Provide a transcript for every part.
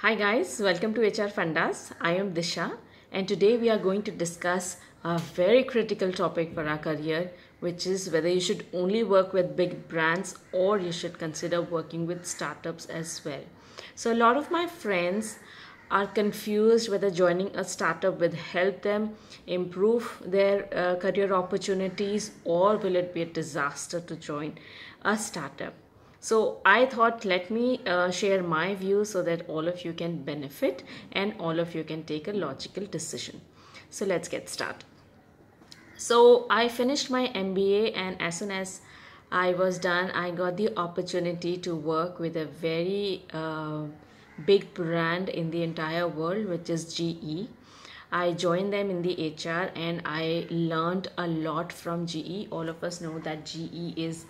Hi guys, welcome to HR Fundas. I am Disha and today we are going to discuss a very critical topic for our career, which is whether you should only work with big brands or you should consider working with startups as well. So a lot of my friends are confused whether joining a startup will help them improve their career opportunities or will it be a disaster to join a startup. So I thought let me share my view so that all of you can benefit and all of you can take a logical decision. So let's get started. So I finished my MBA and as soon as I was done, I got the opportunity to work with a very big brand in the entire world, which is GE. I joined them in the HR and I learned a lot from GE. All of us know that GE is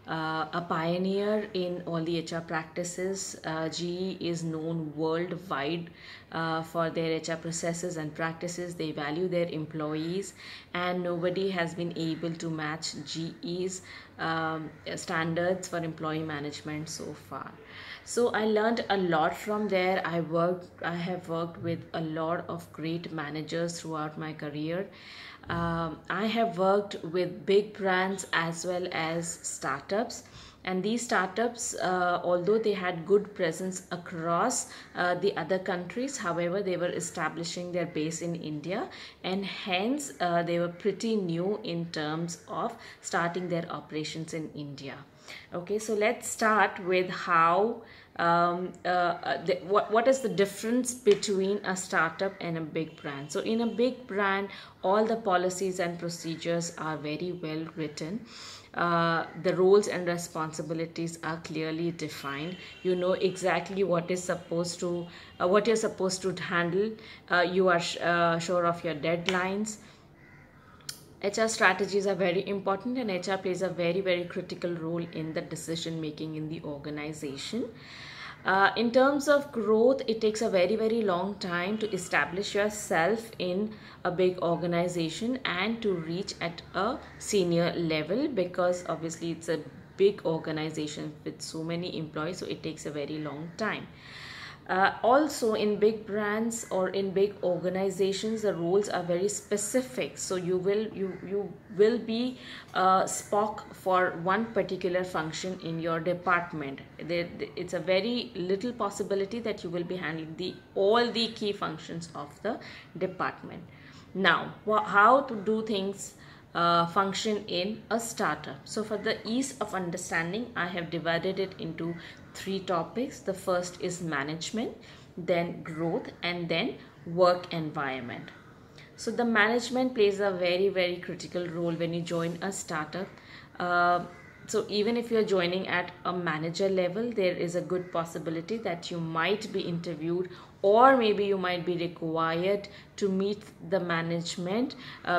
a pioneer in all the HR practices. GE is known worldwide for their HR processes and practices. They value their employees and nobody has been able to match GE's standards for employee management so far. So I learned a lot from there. I have worked with a lot of great managers throughout my career. I have worked with big brands as well as startups, and these startups, although they had good presence across the other countries, however they were establishing their base in India, and hence they were pretty new in terms of starting their operations in India. Okay, so let's start with how what is the difference between a startup and a big brand. So in a big brand, all the policies and procedures are very well written. The roles and responsibilities are clearly defined. You know exactly what is supposed to what you're supposed to handle. You are sure of your deadlines. HR strategies are very important and HR plays a very critical role in the decision making in the organization. In terms of growth, it takes a very long time to establish yourself in a big organization and to reach at a senior level, because obviously it's a big organization with so many employees, so it takes a very long time. Also in big brands or in big organizations, the roles are very specific, so you will be spock for one particular function in your department. It's a very little possibility that you will be handling all the key functions of the department. Now how to do things function in a startup. So for the ease of understanding, I have divided it into three topics. The first is management, then growth, and then work environment. So the management plays a very critical role when you join a startup. So even if you're joining at a manager level, there is a good possibility that you might be interviewed or maybe you might be required to meet the management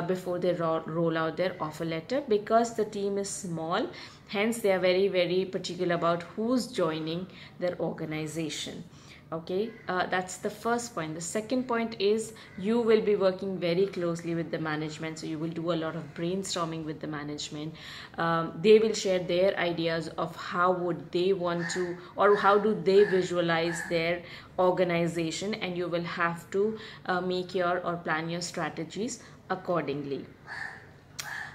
before they roll out their offer letter, because the team is small. Hence they are very particular about who's joining their organization. Okay, that's the first point. The second point is you will be working very closely with the management, so you will do a lot of brainstorming with the management. They will share their ideas of how would they want to, or how do they visualize their organization, and you will have to make your or plan your strategies accordingly.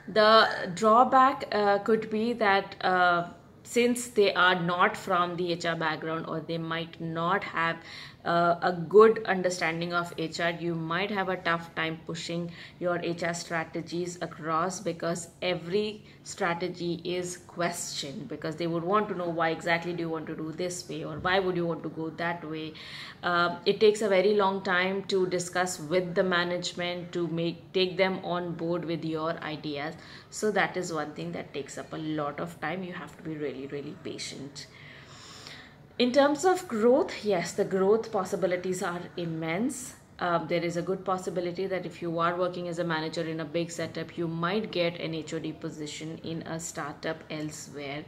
The drawback could be that since they are not from the HR background, or they might not have a good understanding of HR, you might have a tough time pushing your HR strategies across, because every strategy is questioned, because they would want to know why exactly do you want to do this way, or why would you want to go that way. It takes a very long time to discuss with the management to take them on board with your ideas. So that is one thing that takes up a lot of time. You have to be really patient. In terms of growth, yes, the growth possibilities are immense. There is a good possibility that if you are working as a manager in a big setup, you might get an HOD position in a startup elsewhere,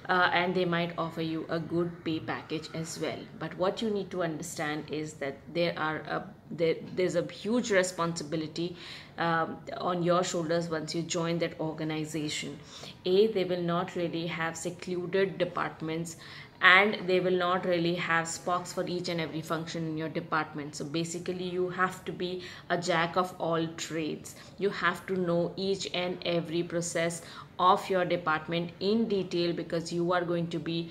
and they might offer you a good pay package as well. But what you need to understand is that there's a huge responsibility on your shoulders once you join that organization. They will not really have secluded departments and they will not really have Spocks for each and every function in your department. So basically you have to be a jack of all trades. You have to know each and every process of your department in detail, because you are going to be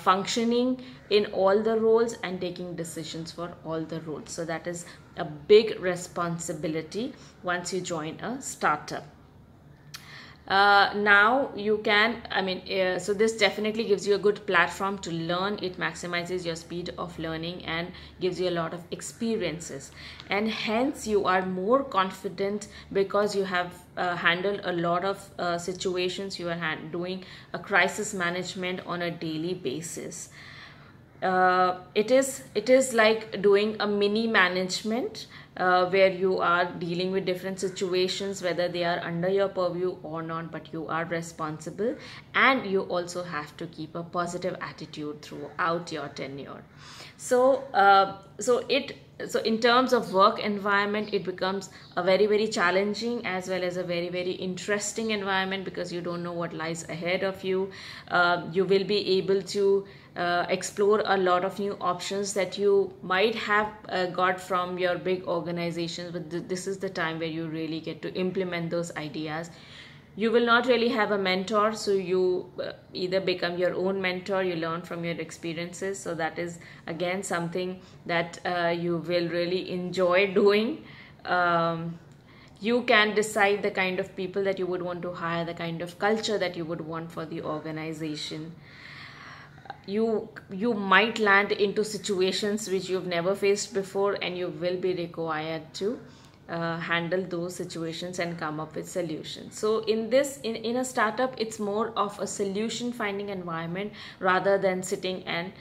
functioning in all the roles and taking decisions for all the roles. So that is a big responsibility once you join a startup. Now you can, so this definitely gives you a good platform to learn. It maximizes your speed of learning and gives you a lot of experiences, and hence you are more confident because you have handled a lot of situations. You are doing a crisis management on a daily basis. It is like doing a mini management, where you are dealing with different situations, whether they are under your purview or not, but you are responsible, and you also have to keep a positive attitude throughout your tenure. So so in terms of work environment, it becomes a very challenging as well as a very interesting environment, because you don't know what lies ahead of you. You will be able to explore a lot of new options that you might have got from your big organizations, but this is the time where you really get to implement those ideas. You will not really have a mentor, so you either become your own mentor, you learn from your experiences. So that is again something that you will really enjoy doing. You can decide the kind of people that you would want to hire, the kind of culture that you would want for the organization. You might land into situations which you've never faced before, and you will be required to handle those situations and come up with solutions. So in a startup, it's more of a solution finding environment rather than sitting and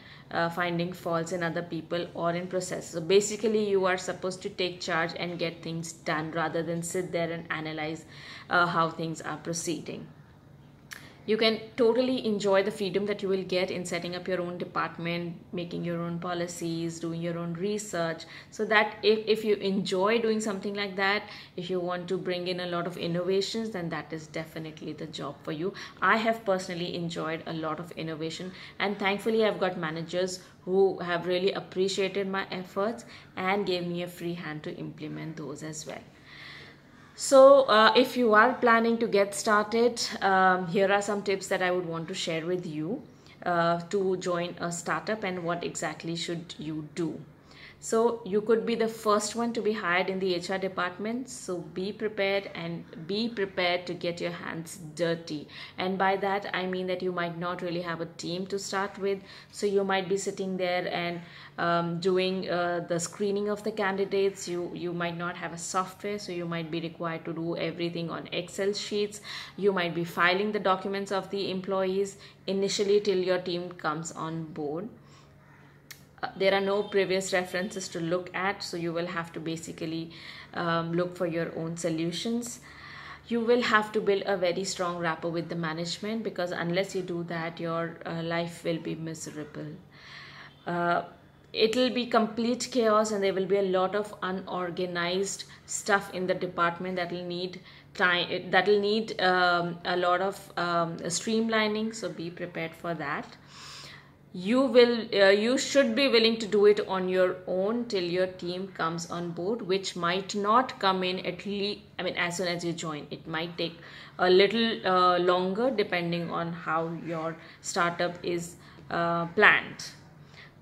finding faults in other people or in processes. So basically you are supposed to take charge and get things done rather than sit there and analyze how things are proceeding. You can totally enjoy the freedom that you will get in setting up your own department, making your own policies, doing your own research. So that if you enjoy doing something like that, if you want to bring in a lot of innovations, then that is definitely the job for you. I have personally enjoyed a lot of innovation, and thankfully I've got managers who have really appreciated my efforts and gave me a free hand to implement those as well. So if you are planning to get started, here are some tips that I would want to share with you to join a startup and what exactly should you do. So you could be the first one to be hired in the HR department. So be prepared, and be prepared to get your hands dirty. And by that, I mean that you might not really have a team to start with. So you might be sitting there and doing the screening of the candidates. You might not have a software, so you might be required to do everything on Excel sheets. You might be filing the documents of the employees initially till your team comes on board. There are no previous references to look at, so you will have to basically look for your own solutions. You will have to build a very strong rapport with the management, because unless you do that, your life will be miserable. It will be complete chaos, and there will be a lot of unorganized stuff in the department that will need time, that will need a lot of streamlining. So be prepared for that. You should be willing to do it on your own till your team comes on board, which might not come in at least, as soon as you join. It might take a little longer depending on how your startup is planned.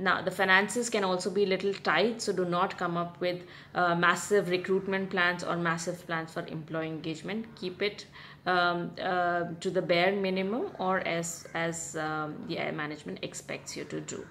Now, the finances can also be a little tight, so do not come up with massive recruitment plans or massive plans for employee engagement. Keep it to the bare minimum, or as the management expects you to do.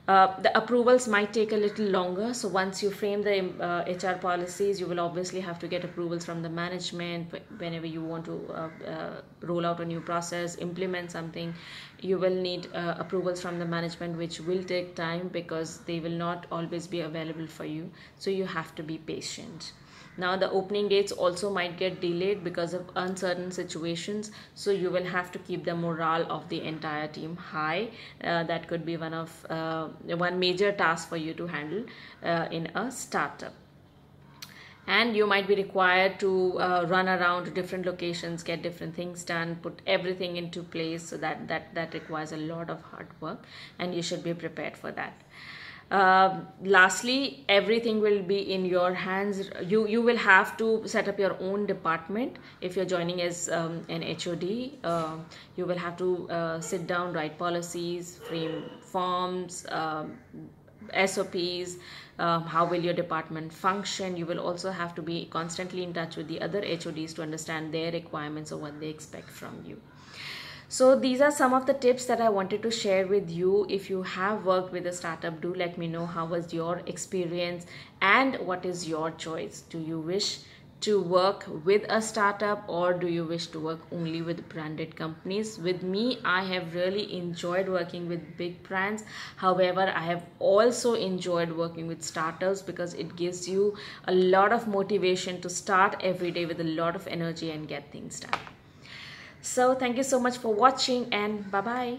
The approvals might take a little longer. So once you frame the HR policies, you will obviously have to get approvals from the management. Whenever you want to roll out a new process, implement something, you will need approvals from the management, which will take time because they will not always be available for you. So you have to be patient. Now the opening dates also might get delayed because of uncertain situations, so you will have to keep the morale of the entire team high. That could be one major task for you to handle in a startup. and you might be required to run around to different locations, get different things done, put everything into place. So that requires a lot of hard work, and you should be prepared for that. Lastly, everything will be in your hands. You will have to set up your own department. If you're joining as an HOD, you will have to sit down, write policies, frame forms, SOPs, how will your department function. You will also have to be constantly in touch with the other HODs to understand their requirements or what they expect from you. So these are some of the tips that I wanted to share with you. If you have worked with a startup, do let me know how was your experience and what is your choice. Do you wish to work with a startup, or do you wish to work only with branded companies? With me, I have really enjoyed working with big brands. However, I have also enjoyed working with startups because it gives you a lot of motivation to start every day with a lot of energy and get things done. So thank you so much for watching, and bye bye.